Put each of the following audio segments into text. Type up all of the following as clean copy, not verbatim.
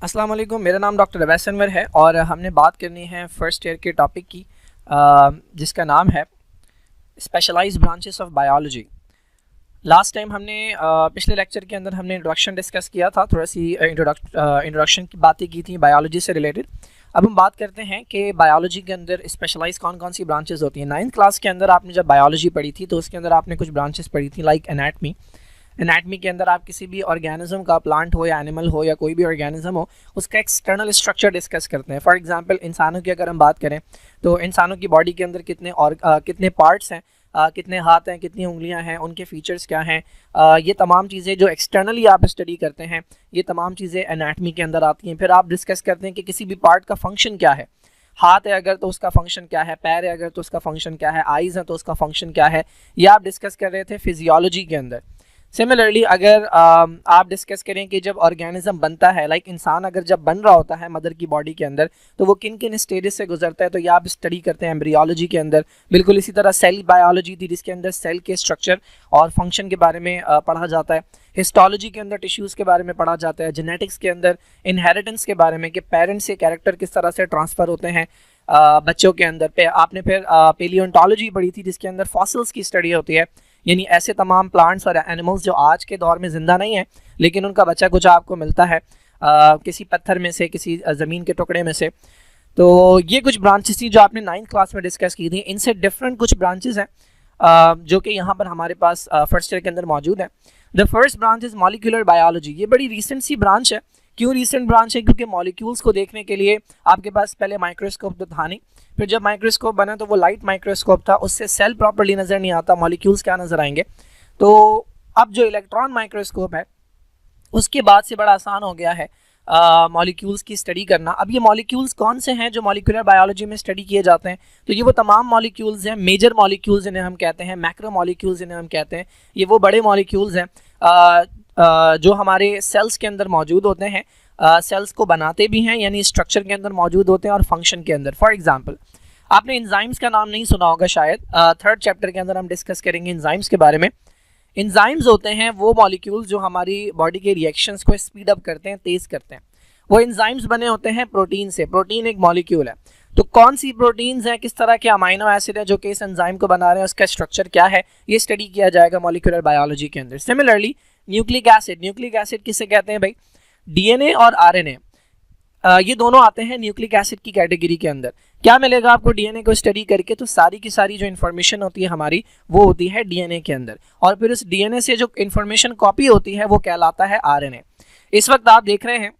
अस्सलाम वालेकुम, मेरा नाम डॉक्टर अवैस अनवर है और हमने बात करनी है फ़र्स्ट ईयर के टॉपिक की जिसका नाम है specialised branches of biology. Last time हमने पिछले लेक्चर के अंदर हमने इंट्रोडक्शन डिस्कस किया था, थोड़ा सी इंट्रोडक्शन की बातें की थी बायोलॉजी से रिलेटेड। अब हम बात करते हैं कि बायोलॉजी के अंदर स्पेशलाइज कौन कौन सी ब्रांचेस होती हैं। 9th क्लास के अंदर आपने जब बायोलॉजी पढ़ी थी तो उसके अंदर आपने कुछ ब्रांचेस पढ़ी थी लाइक एनाटमी। एनाटमी के अंदर आप किसी भी ऑर्गेनिज्म का, प्लांट हो या एनिमल हो या कोई भी ऑर्गेनिज्म हो, उसका एक्सटर्नल स्ट्रक्चर डिस्कस करते हैं। फॉर एग्जांपल इंसानों की अगर हम बात करें तो इंसानों की बॉडी के अंदर कितने पार्ट्स हैं, कितने हाथ हैं, कितनी उंगलियां हैं, उनके फीचर्स क्या हैं, ये तमाम चीज़ें जो एक्सटर्नली आप स्टडी करते हैं, ये तमाम चीज़ें एनाटमी के अंदर आती हैं। फिर आप डिस्कस करते हैं कि किसी भी पार्ट का फंक्शन क्या है। हाथ है अगर तो उसका फंक्शन क्या है, पैर है अगर तो उसका फंक्शन क्या है, आइज़ हैं तो उसका फंक्शन क्या है, ये आप डिस्कस कर रहे थे फिजियोलॉजी के अंदर। सिमिलरली अगर आप डिस्कस करें कि जब ऑर्गेनिज्म बनता है, लाइक इंसान अगर जब बन रहा होता है मदर की बॉडी के अंदर, तो वो किन किन स्टेजेस से गुजरता है, तो ये आप स्टडी करते हैं एम्ब्रियोलॉजी के अंदर। बिल्कुल इसी तरह सेल बायोलॉजी थी जिसके अंदर सेल के स्ट्रक्चर और फंक्शन के बारे में पढ़ा जाता है। हिस्टोलॉजी के अंदर टिश्यूज़ के बारे में पढ़ा जाता है। जेनेटिक्स के अंदर इनहेरिटेंस के बारे में कि पेरेंट्स से कैरेक्टर किस तरह से ट्रांसफ़र होते हैं बच्चों के अंदर पे। आपने फिर पेलियोंटोलॉजी पढ़ी थी जिसके अंदर फॉसिल्स की स्टडी होती है, यानी ऐसे तमाम प्लांट्स और एनिमल्स जो आज के दौर में ज़िंदा नहीं है लेकिन उनका बच्चा कुछ आपको मिलता है किसी पत्थर में से, किसी ज़मीन के टुकड़े में से। तो ये कुछ ब्रांचेस थी जो आपने 9th क्लास में डिस्कस की थी। इनसे डिफरेंट कुछ ब्रांचेस हैं जो कि यहाँ पर हमारे पास फर्स्ट ईयर के अंदर मौजूद है। The first branch is molecular biology. ये बड़ी रिसेंट सी ब्रांच है। क्यों रिसेंट ब्रांच है? क्योंकि मॉलिक्यूल्स को देखने के लिए आपके पास पहले माइक्रोस्कोप तो था नहीं, फिर जब माइक्रोस्कोप बना तो वो लाइट माइक्रोस्कोप था, उससे सेल प्रॉपर्ली नज़र नहीं आता, मॉलिक्यूल्स क्या नज़र आएंगे। तो अब जो इलेक्ट्रॉन माइक्रोस्कोप है उसके बाद से बड़ा आसान हो गया है मॉलिक्यूल्स की स्टडी करना। अब ये मॉलिक्यूल्स कौन से हैं जो मॉलिक्यूलर बायोलॉजी में स्टडी किए जाते हैं? तो ये वो तमाम मॉलिक्यूल्स हैं, मेजर मॉलिक्यूल्स इन्हें हम कहते हैं, मैक्रो मॉलिक्यूल्स इन्हें हम कहते हैं। ये वो बड़े मॉलिक्यूल्स हैं जो हमारे सेल्स के अंदर मौजूद होते हैं, सेल्स को बनाते भी हैं, यानी स्ट्रक्चर के अंदर मौजूद होते हैं और फंक्शन के अंदर। फॉर एग्जांपल आपने एंजाइम्स का नाम नहीं सुना होगा शायद, 3rd चैप्टर के अंदर हम डिस्कस करेंगे एंजाइम्स के बारे में। एंजाइम्स होते हैं वो मॉलिक्यूल्स जो हमारी बॉडी के रिएक्शंस को स्पीड अप करते हैं, तेज़ करते हैं। वो एंजाइम्स बने होते हैं प्रोटीन से। प्रोटीन एक मॉलिक्यूल है, तो कौन सी प्रोटीन्स हैं, किस तरह के अमाइनो एसिड है जो कि इस एंजाइम को बना रहे हैं, उसका स्ट्रक्चर क्या है, ये स्टडी किया जाएगा मॉलिक्यूलर बायोलॉजी के अंदर। Similarly nucleic acid, nucleic acid किसे कहते हैं भाई? डीएनए और आरएनए, ये दोनों आते हैं न्यूक्लिक एसिड की कैटेगरी के अंदर। क्या मिलेगा आपको डीएनए को स्टडी करके? तो सारी की सारी जो इन्फॉर्मेशन होती है हमारी वो होती है डीएनए के अंदर, और फिर उस डीएनए से जो इन्फॉर्मेशन कॉपी होती है वो कहलाता है आरएनए। इस वक्त आप देख रहे हैं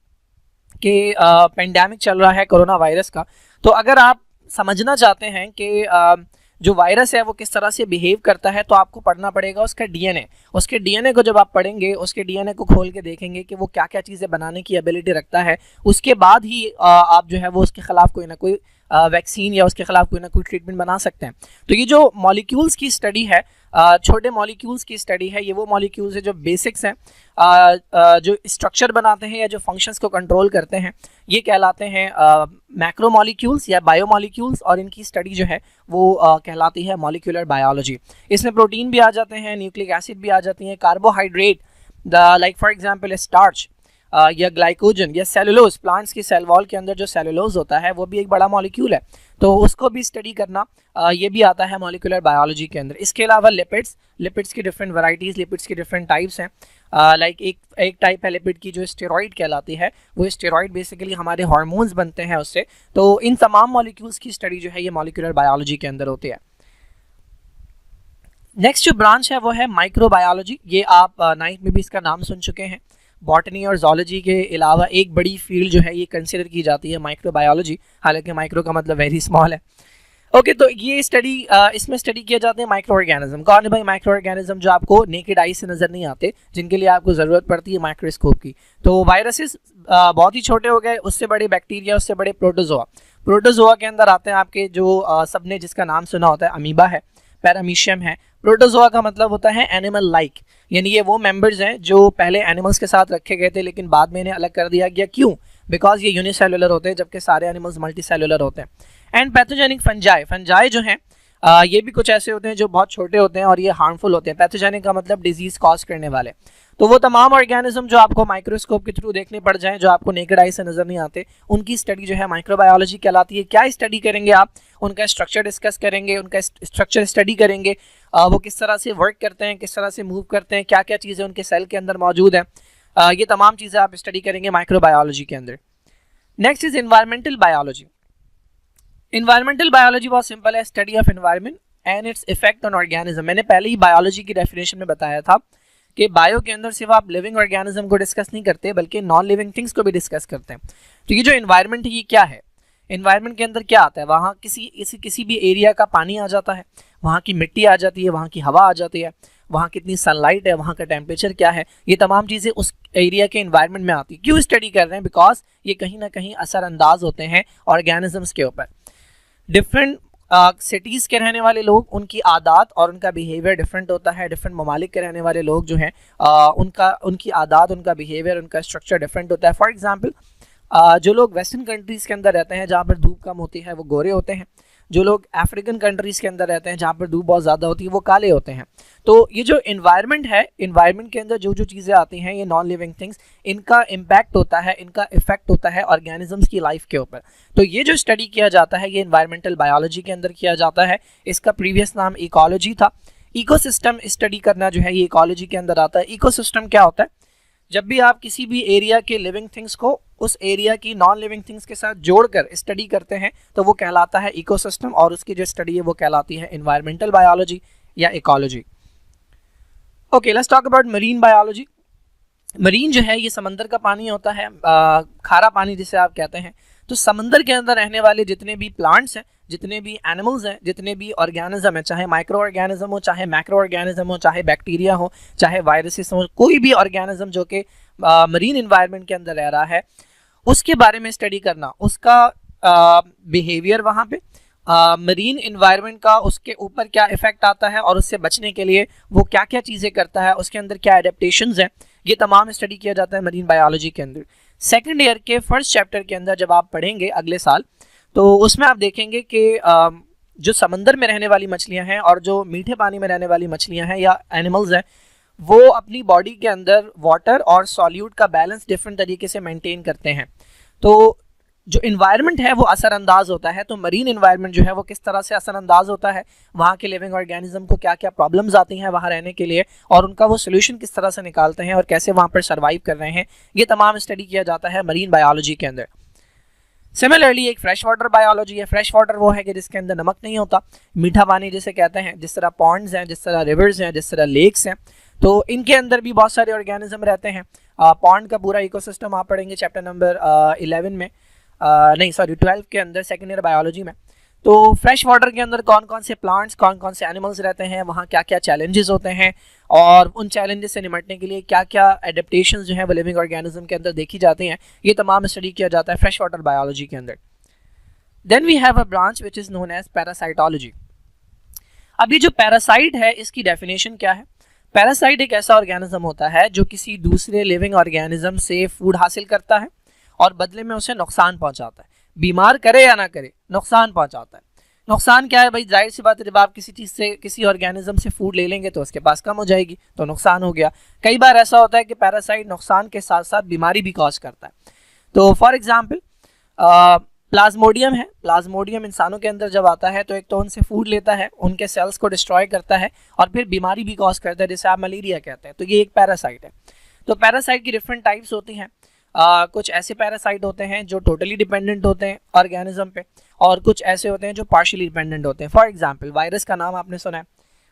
कि पेंडेमिक चल रहा है कोरोना वायरस का, तो अगर आप समझना चाहते हैं कि जो वायरस है वो किस तरह से बिहेव करता है, तो आपको पढ़ना पड़ेगा उसका डीएनए। उसके डीएनए को जब आप पढ़ेंगे, उसके डीएनए को खोल के देखेंगे कि वो क्या क्या चीज़ें बनाने की एबिलिटी रखता है, उसके बाद ही आप जो है वो उसके खिलाफ कोई ना कोई वैक्सीन या उसके खिलाफ कोई ना कोई ट्रीटमेंट बना सकते हैं। तो ये जो मॉलिक्यूल्स की स्टडी है, छोटे मॉलिक्यूल्स की स्टडी है, ये वो मॉलिक्यूल्स है जो बेसिक्स हैं, जो स्ट्रक्चर बनाते हैं या जो फंक्शंस को कंट्रोल करते हैं, ये कहलाते हैं मैक्रो मॉलिक्यूल्स या बायो मॉलिक्यूल्स, और इनकी स्टडी जो है वो कहलाती है मॉलिक्यूलर बायोलॉजी। इसमें प्रोटीन भी आ जाते हैं, न्यूक्लिक एसिड भी आ जाती हैं, carbohydrate like for example starch या ग्लाइकोजन या सेलुलोज, प्लांट्स की सेल वॉल के अंदर जो सेलुलोज होता है वो भी एक बड़ा मॉलिक्यूल है, तो उसको भी स्टडी करना ये भी आता है मॉलिक्यूलर बायोलॉजी के अंदर। इसके अलावा लिपिड्स की डिफरेंट वैरायटीज़, लिपिड्स की डिफरेंट टाइप्स हैं। लाइक एक टाइप है लिपिड की जो स्टेरॉइड कहलाती है, वो स्टेरॉइड बेसिकली हमारे हार्मोन्स बनते हैं उससे। तो इन तमाम मॉलिक्यूल्स की स्टडी जो है ये मॉलिक्यूलर बायोलॉजी के अंदर होती है। नेक्स्ट जो ब्रांच है वो है माइक्रोबायोलॉजी। ये आप 9th में भी इसका नाम सुन चुके हैं। बॉटनी और जोलॉजी के अलावा एक बड़ी फील्ड जो है ये कंसिडर की जाती है माइक्रोबायोलॉजी, हालांकि माइक्रो का मतलब वेरी स्मॉल है। ओके, तो ये स्टडी इसमें स्टडी किए जाते हैं माइक्रो ऑर्गेनिज्म। कौन है भाई माइक्रो ऑर्गेनिज्म? जो आपको नेकेड आई से नज़र नहीं आते, जिनके लिए आपको ज़रूरत पड़ती है माइक्रोस्कोप की। तो वायरसेस बहुत ही छोटे हो गए, उससे बड़े बैक्टीरिया, उससे बड़े प्रोटोजोआ। प्रोटोजोआ के अंदर आते हैं आपके जो सबने जिसका नाम सुना होता है अमीबा है, पैरामीशियम है। प्रोटोजोआ का मतलब होता है एनिमल लाइक, यानी ये वो मेंबर्स हैं जो पहले एनिमल्स के साथ रखे गए थे लेकिन बाद में इन्हें अलग कर दिया गया। क्यों? बिकॉज ये यूनिसेलुलर होते हैं जबकि सारे एनिमल्स मल्टीसेलुलर होते हैं। एंड पैथोजेनिक फंजाई जो हैं ये भी कुछ ऐसे होते हैं जो बहुत छोटे होते हैं और ये हार्मफुल होते हैं। पैथोजेनिक का मतलब डिजीज कॉज करने वाले। तो वो तमाम ऑर्गेनिज्म जो आपको माइक्रोस्कोप के थ्रू देखने पड़ जाएं, जो आपको नेकेड आई से नजर नहीं आते, उनकी स्टडी जो है माइक्रोबायोलॉजी कहलाती है। क्या स्टडी करेंगे आप? उनका स्ट्रक्चर डिस्कस करेंगे, उनका स्ट्रक्चर स्टडी करेंगे, वो किस तरह से वर्क करते हैं, किस तरह से मूव करते हैं, क्या क्या चीज़ें उनके सेल के अंदर मौजूद हैं, ये तमाम चीज़ें आप स्टडी करेंगे माइक्रोबायोलॉजी के अंदर। Next is environmental biology. Environmental biology बहुत सिंपल है, study of environment and its effect on organism. मैंने पहले ही बायोलॉजी की डेफिनेशन में बताया था कि बायो के अंदर सिर्फ आप लिविंग ऑर्गेनिज्म को डिस्कस नहीं करते बल्कि नॉन लिविंग थिंग्स को भी डिस्कस करते हैं। तो ये जो एनवायरनमेंट है ये क्या है? एनवायरनमेंट के अंदर क्या आता है? वहाँ किसी भी एरिया का पानी आ जाता है, वहाँ की मिट्टी आ जाती है, वहाँ की हवा आ जाती है, वहाँ कितनी सनलाइट है, वहाँ का टेम्परेचर क्या है, ये तमाम चीज़ें उस एरिया के एनवायरनमेंट में आती है। क्यों स्टडी कर रहे हैं? बिकॉज ये कहीं ना कहीं असरअंदाज होते हैं ऑर्गेनिजम्स के ऊपर। डिफरेंट सिटीज़ के रहने वाले लोग, उनकी आदत और उनका बिहेवियर डिफरेंट होता है। डिफरेंट ममालिक के रहने वाले लोग जो हैं उनकी आदत, उनका बिहेवियर, उनका स्ट्रक्चर डिफरेंट होता है। फॉर एग्जांपल जो लोग वेस्टर्न कंट्रीज़ के अंदर रहते हैं जहाँ पर धूप कम होती है वो गोरे होते हैं। जो लोग अफ्रीकन कंट्रीज़ के अंदर रहते हैं जहाँ पर धूप बहुत ज़्यादा होती है वो काले होते हैं। तो ये जो इन्वायरमेंट है, इन्वायरमेंट के अंदर जो जो चीज़ें आती हैं, ये नॉन लिविंग थिंग्स, इनका इम्पैक्ट होता है, इनका इफेक्ट होता है ऑर्गेनिजम्स की लाइफ के ऊपर। तो ये जो स्टडी किया जाता है ये इन्वायरमेंटल बायोलॉजी के अंदर किया जाता है। इसका प्रीवियस नाम इकोलॉजी था। इकोसिस्टम स्टडी करना जो है ये इकोलॉजी के अंदर आता है। इकोसिस्टम क्या होता है? जब भी आप किसी भी एरिया के लिविंग थिंग्स को उस एरिया की नॉन लिविंग थिंग्स के साथ जोड़कर स्टडी करते हैं तो वो कहलाता है इकोसिस्टम, और उसकी जो स्टडी है वो कहलाती है एनवायरमेंटल बायोलॉजी या ecology. Okay, let's talk about marine biology. Marine जो है ये समंदर का पानी होता है, खारा पानी जिसे आप कहते हैं। तो समंदर के अंदर रहने वाले जितने भी प्लांट्स हैं, जितने भी एनिमल्स हैं, जितने भी ऑर्गेनिज्म हैं, चाहे माइक्रो ऑर्गेनिज्म हो, चाहे मैक्रो ऑर्गेनिज्म हो, चाहे बैक्टीरिया हो, चाहे वायरसेस हो, कोई भी ऑर्गेनिज्म जो कि मरीन एनवायरनमेंट के अंदर रह रहा है, उसके बारे में स्टडी करना, उसका बिहेवियर वहाँ पे, मरीन एनवायरनमेंट का उसके ऊपर क्या इफेक्ट आता है और उससे बचने के लिए वो क्या क्या चीज़ें करता है, उसके अंदर क्या एडेप्टेशंस हैं, ये तमाम स्टडी किया जाता है मरीन बायोलॉजी के अंदर। सेकेंड ईयर के फर्स्ट चैप्टर के अंदर जब आप पढ़ेंगे अगले साल, तो उसमें आप देखेंगे कि जो समंदर में रहने वाली मछलियाँ हैं और जो मीठे पानी में रहने वाली मछलियाँ हैं या एनिमल्स हैं, वो अपनी बॉडी के अंदर वाटर और सॉल्यूट का बैलेंस डिफरेंट तरीके से मेंटेन करते हैं। तो जो इन्वायरमेंट है वो असरअंदाज होता है। तो मरीन इन्वायरमेंट जो है वो किस तरह से असरअंदाज होता है, वहाँ के लिविंग ऑर्गेनिज्म को क्या क्या प्रॉब्लम्स आती हैं वहाँ रहने के लिए, और उनका वो सोल्यूशन किस तरह से निकालते हैं और कैसे वहाँ पर सर्वाइव कर रहे हैं, ये तमाम स्टडी किया जाता है मरीन बायोलॉजी के अंदर। सिमिलरली एक फ्रेश वाटर बायोलॉजी है। फ्रेश वाटर वो है कि जिसके अंदर नमक नहीं होता, मीठा पानी जिसे कहते हैं, जिस तरह पॉन्ड्स हैं, जिस तरह रिवर्स हैं, जिस तरह लेक्स हैं, तो इनके अंदर भी बहुत सारे ऑर्गेनिज्म रहते हैं। पॉन्ड का पूरा इकोसिस्टम आप पढ़ेंगे चैप्टर नंबर 12 के अंदर, सेकेंड ईयर बायोलॉजी में। तो फ्रेश वाटर के अंदर कौन कौन से प्लांट्स, कौन कौन से एनिमल्स रहते हैं, वहाँ क्या क्या चैलेंजेस होते हैं, और उन चैलेंजेस से निपटने के लिए क्या क्या एडेप्टेशंस जो है वो लिविंग ऑर्गेनिज्म के अंदर देखी जाती हैं, ये तमाम स्टडी किया जाता है फ्रेश वाटर बायोलॉजी के अंदर। Then we have a branch which is known as parasitology. अब ये जो पैरासाइट है इसकी डेफिनेशन क्या है? पैरासाइट एक ऐसा ऑर्गेनिज्म होता है जो किसी दूसरे लिविंग ऑर्गेनिज्म से फूड हासिल करता है और बदले में उसे नुकसान पहुंचाता है। बीमार करे या ना करे, नुकसान पहुंचाता है। नुकसान क्या है भाई? जाहिर सी बात है, जब आप किसी चीज़ से, किसी ऑर्गेनिज्म से फूड ले लेंगे तो उसके पास कम हो जाएगी, तो नुकसान हो गया। कई बार ऐसा होता है कि पैरासाइट नुकसान के साथ साथ बीमारी भी कॉज करता है। तो फॉर एग्जाम्पल प्लाज्मोडियम है। प्लाज्मोडियम इंसानों के अंदर जब आता है तो एक तो उनसे फूड लेता है, उनके सेल्स को डिस्ट्रॉय करता है और फिर बीमारी भी कॉज करता है, जिसे आप मलेरिया कहते हैं। तो ये एक पैरासाइट है। तो पैरासाइट की डिफरेंट टाइप्स होती हैं। कुछ ऐसे पैरासाइट होते हैं जो टोटली डिपेंडेंट होते हैं ऑर्गेनिज्म पे, और कुछ ऐसे होते हैं जो पार्शियली डिपेंडेंट होते हैं। फॉर एग्जांपल वायरस का नाम आपने सुना है।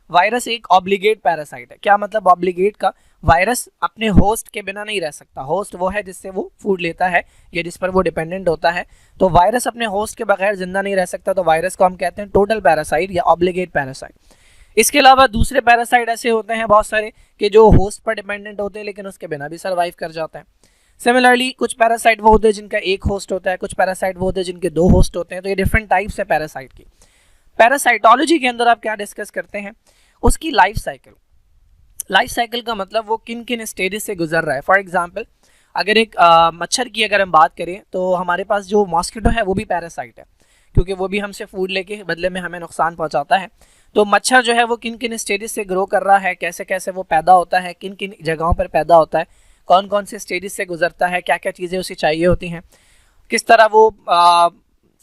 वायरस एक ऑब्लिगेट पैरासाइट है। क्या मतलब ऑब्लिगेट का? वायरस अपने होस्ट के बिना नहीं रह सकता। होस्ट वो है जिससे वो फूड लेता है या जिस पर वो डिपेंडेंट होता है। तो वायरस अपने होस्ट के बगैर जिंदा नहीं रह सकता, तो वायरस को हम कहते हैं टोटल पैरासाइट या ऑब्लिगेट पैरासाइट। इसके अलावा दूसरे पैरासाइट ऐसे होते हैं बहुत सारे कि जो होस्ट पर डिपेंडेंट होते हैं लेकिन उसके बिना भी सर्वाइव कर जाते हैं। सिमिलरली कुछ पैरासाइट वो होते हैं जिनका एक होस्ट होता है, कुछ पैरासाइट वो होते हैं जिनके 2 होस्ट होते हैं। तो ये डिफरेंट टाइप्स है पैरासाइट की। पैरासाइटोलॉजी के अंदर आप क्या डिस्कस करते हैं? उसकी लाइफ साइकिल। लाइफ साइकिल का मतलब वो किन किन स्टेजेस से गुजर रहा है। फॉर एग्जांपल अगर एक मच्छर की अगर हम बात करें तो हमारे पास जो मॉस्किटो है वो भी पैरासाइट है, क्योंकि वो भी हमसे फूड लेके बदले में हमें नुकसान पहुंचाता है। तो मच्छर जो है वो किन किन स्टेजेस से ग्रो कर रहा है, कैसे कैसे वो पैदा होता है, किन किन जगहों पर पैदा होता है, कौन कौन से स्टेजेस से गुजरता है, क्या क्या चीज़ें उसे चाहिए होती हैं, किस तरह वो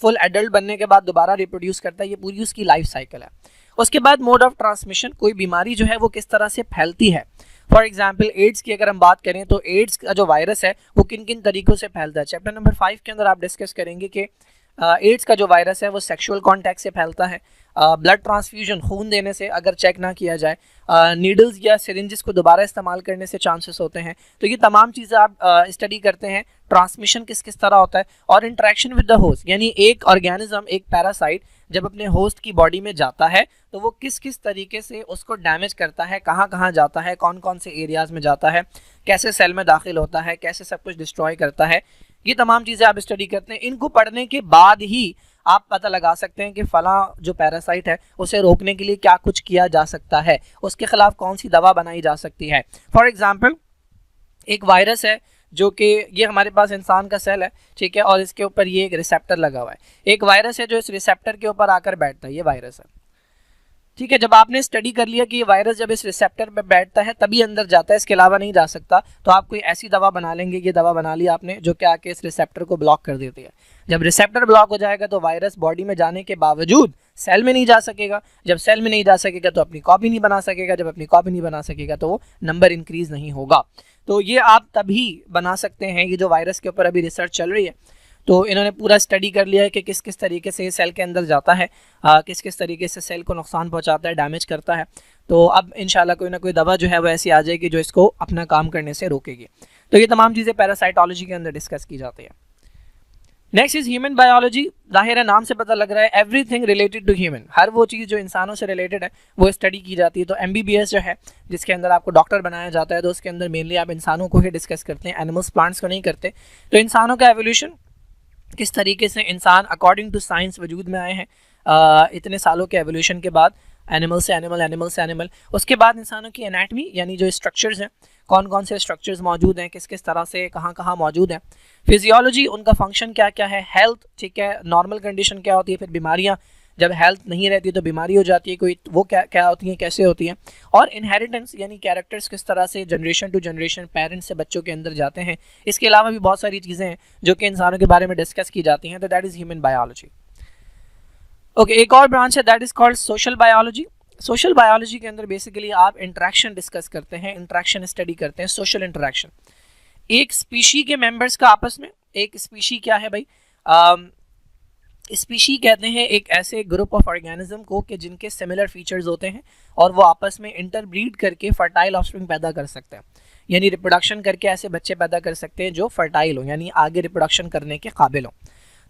फुल एडल्ट बनने के बाद दोबारा रिप्रोड्यूस करता है, ये पूरी उसकी लाइफ साइकिल है। उसके बाद मोड ऑफ ट्रांसमिशन, कोई बीमारी जो है वो किस तरह से फैलती है। फॉर एग्जाम्पल एड्स की अगर हम बात करें तो एड्स का जो वायरस है वो किन किन तरीकों से फैलता है। चैप्टर नंबर 5 के अंदर आप डिस्कस करेंगे कि एड्स का जो वायरस है वो सेक्सुअल कॉन्टैक्ट से फैलता है, ब्लड ट्रांसफ्यूजन खून देने से अगर चेक ना किया जाए, नीडल्स या सिरिंजेस को दोबारा इस्तेमाल करने से चांसेस होते हैं। तो ये तमाम चीज़ें आप स्टडी करते हैं, ट्रांसमिशन किस किस तरह होता है, और इंटरेक्शन विद द होस्ट, यानी एक ऑर्गेनिज्म, एक पैरासाइट जब अपने होस्ट की बॉडी में जाता है तो वो किस किस तरीके से उसको डैमेज करता है, कहाँ कहाँ जाता है, कौन कौन से एरियाज़ में जाता है, कैसे सेल में दाखिल होता है, कैसे सब कुछ डिस्ट्रॉय करता है। ये तमाम चीज़ें आप स्टडी करते हैं। इनको पढ़ने के बाद ही आप पता लगा सकते हैं कि फ़लाँ जो पैरासाइट है उसे रोकने के लिए क्या कुछ किया जा सकता है, उसके खिलाफ कौन सी दवा बनाई जा सकती है। फॉर एग्ज़ाम्पल एक वायरस है जो कि ये हमारे पास इंसान का सेल है, ठीक है, और इसके ऊपर ये एक रिसेप्टर लगा हुआ है। एक वायरस है जो इस रिसेप्टर के ऊपर आकर बैठता है, ये वायरस है, ठीक है। जब आपने स्टडी कर लिया कि ये वायरस जब इस रिसेप्टर पे बैठता है तभी अंदर जाता है, इसके अलावा नहीं जा सकता, तो आप कोई ऐसी दवा बना लेंगे, ये दवा बना ली आपने, जो कि आके इस रिसेप्टर को ब्लॉक कर देती है। जब रिसेप्टर ब्लॉक हो जाएगा तो वायरस बॉडी में जाने के बावजूद सेल में नहीं जा सकेगा। जब सेल में नहीं जा सकेगा तो अपनी कॉपी नहीं बना सकेगा। जब अपनी कॉपी नहीं बना सकेगा तो वो नंबर इंक्रीज नहीं होगा। तो ये आप तभी बना सकते हैं। ये जो वायरस के ऊपर अभी रिसर्च चल रही है, तो इन्होंने पूरा स्टडी कर लिया है कि किस किस तरीके से ये सेल के अंदर जाता है, किस किस तरीके से सेल को नुकसान पहुंचाता है, डैमेज करता है। तो अब इंशाल्लाह कोई ना कोई दवा जो है वो ऐसी आ जाएगी जो इसको अपना काम करने से रोकेगी। तो ये तमाम चीज़ें पैरासाइटोलॉजी के अंदर डिस्कस की जाती है। Next is human biology. जाहिर है नाम से पता लग रहा है, एवरीथिंग रिलेटेड टू ह्यूमन, हर वो चीज़ जो इंसानों से रिलेटेड है वो स्टडी की जाती है। तो MBBS जो है जिसके अंदर आपको डॉक्टर बनाया जाता है, तो उसके अंदर मेनली आप इंसानों को ही डिस्कस करते हैं, एनिमल्स प्लांट्स को नहीं करते। तो इंसानों का एवोल्यूशन, किस तरीके से इंसान अकॉर्डिंग टू साइंस वजूद में आए हैं इतने सालों के एवोल्यूशन के बाद, एनिमल से एनिमल, एनिमल से एनिमल। उसके बाद इंसानों की एनाटमी, यानी जो स्ट्रक्चर्स हैं, कौन कौन से स्ट्रक्चर्स मौजूद हैं, किस किस तरह से कहाँ कहाँ मौजूद हैं। फिजियोलॉजी, उनका फंक्शन क्या क्या है। हेल्थ, ठीक है, नॉर्मल कंडीशन क्या होती है, फिर बीमारियाँ, जब हेल्थ नहीं रहती तो बीमारी हो जाती है कोई, वो क्या क्या होती हैं, कैसे होती हैं। और इनहेरिटेंस, यानी कैरेक्टर्स किस तरह से जनरेशन टू जनरेशन पेरेंट्स से बच्चों के अंदर जाते हैं। इसके अलावा भी बहुत सारी चीज़ें हैं जो कि इंसानों के बारे में डिस्कस की जाती हैं। तो that is human biology. Okay, एक और ब्रांच है that is called social biology. Social biology के अंदर बेसिकली आप इंट्रैक्शन डिस्कस करते हैं, इंट्रैक्शन स्टडी करते हैं, सोशल इंट्रैक्शन। एक स्पीशी के मेंबर्स का आपस में, एक स्पीशी क्या है भाई, स्पीशी कहते हैं एक ऐसे ग्रुप ऑफ ऑर्गेनिज्म को कि जिनके सिमिलर फीचर्स होते हैं और वो आपस में इंटरब्रीड करके फर्टाइल ऑफस्प्रिंग पैदा कर सकते हैं, यानी रिप्रोडक्शन करके ऐसे बच्चे पैदा कर सकते हैं जो फर्टाइल हो, यानी आगे रिप्रोडक्शन करने के काबिल हो।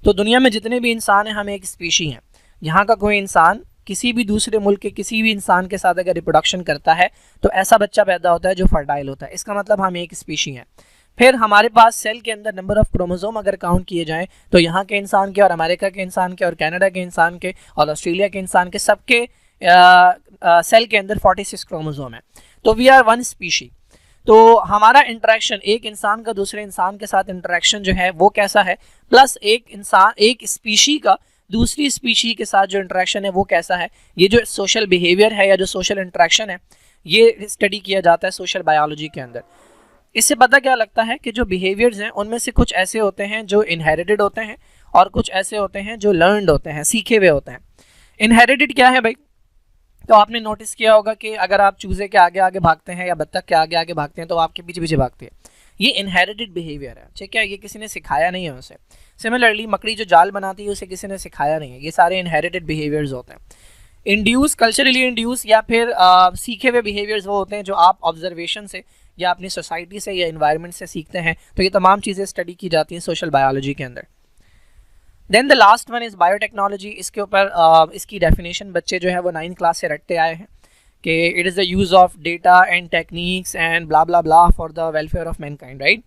तो दुनिया में जितने भी इंसान हैं, हम एक स्पीशी हैं। यहाँ का कोई इंसान किसी भी दूसरे मुल्क के किसी भी इंसान के साथ अगर रिप्रोडक्शन करता है तो ऐसा बच्चा पैदा होता है जो फर्टाइल होता है। इसका मतलब हम एक स्पीशी हैं। फिर हमारे पास सेल के अंदर नंबर ऑफ क्रोमोसोम अगर काउंट किए जाएं तो यहाँ के इंसान के और अमेरिका के इंसान के और कनाडा के इंसान के और ऑस्ट्रेलिया के इंसान के सबके सेल के अंदर 46 क्रोमोसोम है। तो वी आर वन स्पीशी। तो हमारा इंटरेक्शन, एक इंसान का दूसरे इंसान के साथ इंटरेक्शन जो है वो कैसा है, प्लस एक इंसान, एक स्पीशी का दूसरी स्पीशी के साथ जो इंटरेक्शन है वो कैसा है। ये जो सोशल बिहेवियर है या जो सोशल इंटरेक्शन है ये स्टडी किया जाता है सोशल बायोलॉजी के अंदर। इससे पता क्या लगता है कि जो बिहेवियर्स हैं उनमें से कुछ ऐसे होते हैं जो इनहेरिटेड होते हैं और कुछ ऐसे होते हैं जो लर्नड होते हैं, सीखे हुए होते हैं। इनहेरिटेड क्या है भाई, तो आपने नोटिस किया होगा कि अगर आप चूजे के आगे आगे भागते हैं या बत्तख के आगे आगे भागते हैं तो आपके पीछे पीछे भागती है। ये इनहेरिटेड बिहेवियर है, ठीक है, ये किसी ने सिखाया नहीं है उसे। सिमिलरली मकड़ी जो जाल बनाती है उसे किसी ने सिखाया नहीं है। ये सारे इनहेरिटेड बिहेवियर्स होते हैं। इंड्यूस, कल्चरली इंड्यूस या फिर सीखे हुए बिहेवियर्स वो होते हैं जो आप ऑब्जर्वेशन से या अपनी सोसाइटी से या इन्वायरमेंट से सीखते हैं। तो ये तमाम चीज़ें स्टडी की जाती हैं सोशल बायोलॉजी के अंदर। Then the last one is biotechnology. इसके ऊपर इसकी डेफिनेशन बच्चे जो है वो 9th क्लास से रटते आए हैं कि it is the use of data and techniques and blah blah blah for the welfare of Mankind, right.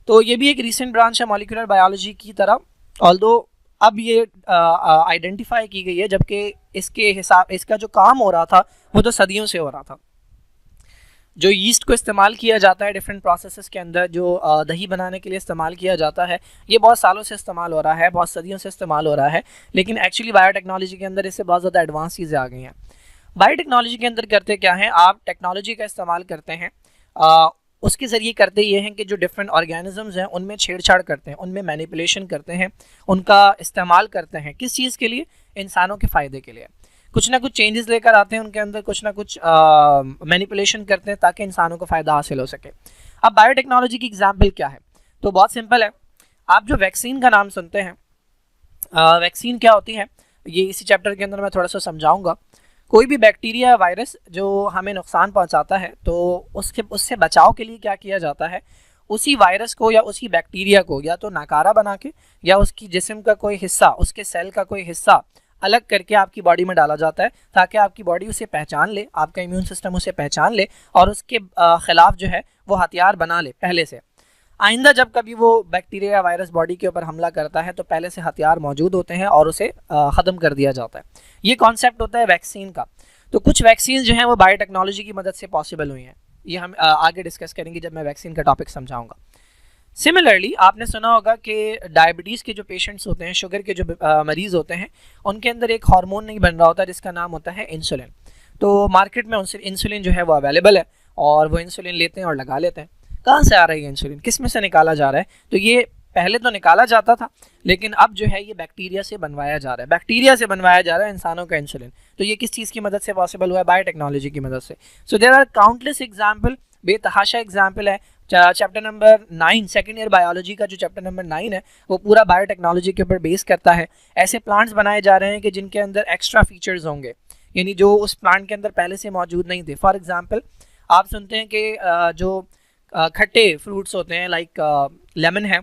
तो ये भी एक रीसेंट ब्रांच है मॉलिक्यूलर बायोलॉजी की तरह, ऑल्दो अब ये आइडेंटिफाई की गई है, जबकि इसके हिसाब इसका जो काम हो रहा था वो तो सदियों से हो रहा था। जो यीस्ट को इस्तेमाल किया जाता है डिफरेंट प्रोसेसेस के अंदर, जो दही बनाने के लिए इस्तेमाल किया जाता है, ये बहुत सालों से इस्तेमाल हो रहा है, बहुत सदियों से इस्तेमाल हो रहा है, लेकिन एक्चुअली बायोटेक्नोलॉजी के अंदर इससे बहुत ज़्यादा एडवांस चीज़ें आ गई हैं। बायोटेक्नोलॉजी के अंदर करते क्या हैं, आप टेक्नोलॉजी का इस्तेमाल करते हैं, उसके ज़रिए करते ये हैं कि जो डिफरेंट ऑर्गेनिजम्स हैं उनमें छेड़छाड़ करते हैं, उनमें मैनिपुलेशन करते हैं, उनका इस्तेमाल करते हैं। किस चीज़ के लिए? इंसानों के फ़ायदे के लिए। कुछ ना कुछ चेंजेस लेकर आते हैं उनके अंदर, कुछ ना कुछ मैनिपुलेशन करते हैं ताकि इंसानों को फ़ायदा हासिल हो सके। अब बायोटेक्नोलॉजी की एग्जाम्पल क्या है? तो बहुत सिंपल है। आप जो वैक्सीन का नाम सुनते हैं, वैक्सीन क्या होती है ये इसी चैप्टर के अंदर मैं थोड़ा सा समझाऊंगा। कोई भी बैक्टीरिया या वायरस जो हमें नुकसान पहुंचाता है, तो उससे बचाव के लिए क्या किया जाता है, उसी वायरस को या उसी बैक्टीरिया को या तो नाकारा बना के या उसकी जिस्म का कोई हिस्सा, उसके सेल का कोई हिस्सा अलग करके आपकी बॉडी में डाला जाता है, ताकि आपकी बॉडी उसे पहचान ले, आपका इम्यून सिस्टम उसे पहचान ले और उसके खिलाफ जो है वो हथियार बना ले पहले से। आइंदा जब कभी वो बैक्टीरिया या वायरस बॉडी के ऊपर हमला करता है तो पहले से हथियार मौजूद होते हैं और उसे ख़त्म कर दिया जाता है। ये कॉन्सेप्ट होता है वैक्सीन का। तो कुछ वैक्सीन जो हैं वो बायोटेक्नोलॉजी की मदद से पॉसिबल हुई हैं, ये हम आगे डिस्कस करेंगे जब मैं वैक्सीन का टॉपिक समझाऊंगा। सिमिलरली आपने सुना होगा कि डायबिटीज़ के जो पेशेंट्स होते हैं, शुगर के जो मरीज़ होते हैं, उनके अंदर एक हार्मोन नहीं बन रहा होता जिसका नाम होता है इंसुलिन। तो मार्केट में उनसे इंसुलिन जो है वो अवेलेबल है और वो इंसुलिन लेते हैं और लगा लेते हैं। कहाँ से आ रही है इंसुलिन, किस में से निकाला जा रहा है? तो ये पहले तो निकाला जाता था, लेकिन अब जो है ये बैक्टीरिया से बनवाया जा रहा है, बैक्टीरिया से बनवाया जा रहा है इंसानों का इंसुलिन। तो ये किस चीज़ की मदद से पॉसिबल हुआ है? बायोटेक्नोलॉजी की मदद से। So there are countless example, बेतहाशा एग्जाम्पल है। Chapter number 9 second year biology का जो चैप्टर नंबर 9 है वो पूरा बायोटेक्नोलॉजी के ऊपर बेस करता है। ऐसे प्लांट्स बनाए जा रहे हैं कि जिनके अंदर एक्स्ट्रा फीचर्स होंगे, यानी जो उस प्लांट के अंदर पहले से मौजूद नहीं थे। फॉर एग्जाम्पल आप सुनते हैं कि जो खट्टे फ्रूट्स होते हैं, लाइक लेमन है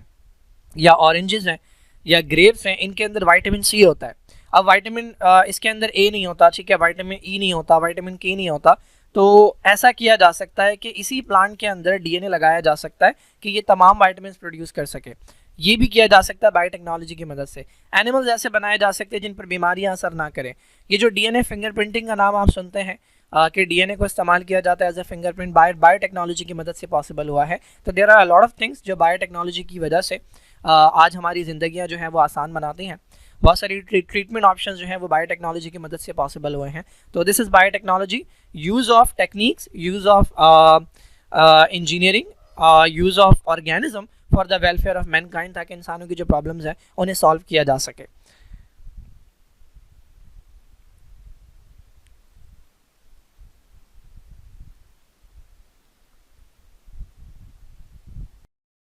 या ऑरेंजेस हैं या ग्रेप्स हैं, इनके अंदर विटामिन सी होता है। अब विटामिन इसके अंदर ए नहीं होता, ठीक है, विटामिन ई नहीं होता, विटामिन के नहीं होता। तो ऐसा किया जा सकता है कि इसी प्लांट के अंदर डीएनए लगाया जा सकता है कि ये तमाम विटामिन प्रोड्यूस कर सके। ये भी किया जा सकता है बायोटेक्नोलॉजी की मदद से। एनिमल्स ऐसे बनाए जा सकते हैं जिन पर बीमारियां असर ना करें। ये जो डीएनए फिंगरप्रिंटिंग का नाम आप सुनते हैं कि डीएनए को इस्तेमाल किया जाता है एज ए फिंगरप्रिंट, बायोटेक्नोलॉजी की मदद से पॉसिबल हुआ है। तो there are a lot of things जो बायोटेक्नोलॉजी की वजह से आज हमारी ज़िंदगियाँ जो हैं वो आसान बनाती हैं। बहुत सारी ट्रीटमेंट ऑप्शंस जो हैं वो बायोटेक्नोलॉजी की मदद से पॉसिबल हुए हैं। तो this is biotechnology, use of techniques, use of engineering, use of organism for the welfare of Mankind, ताकि इंसानों की जो प्रॉब्लम्स हैं उन्हें सॉल्व किया जा सके।